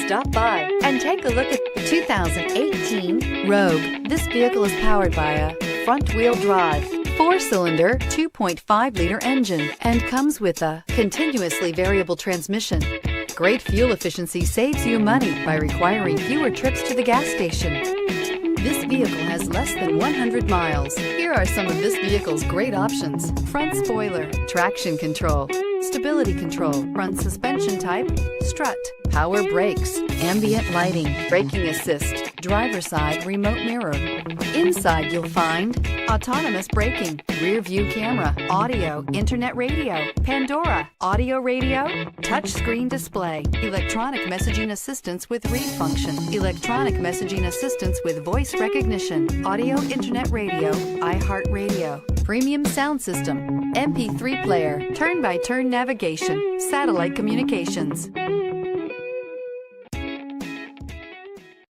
Stop by and take a look at the 2018 Rogue. This vehicle is powered by a front-wheel drive, 4-cylinder, 2.5-liter engine, and comes with a continuously variable transmission. Great fuel efficiency saves you money by requiring fewer trips to the gas station. This vehicle has less than 100 miles. Here are some of this vehicle's great options: front spoiler, traction control, stability control, front suspension type, strut, power brakes, ambient lighting, braking assist, driver's side remote mirror. Inside you'll find autonomous braking, rear view camera, audio, internet radio, Pandora, audio radio, touchscreen display, electronic messaging assistance with read function, electronic messaging assistance with voice recognition, audio internet radio, iHeartRadio, premium sound system, MP3 player, turn-by-turn navigation, satellite communications.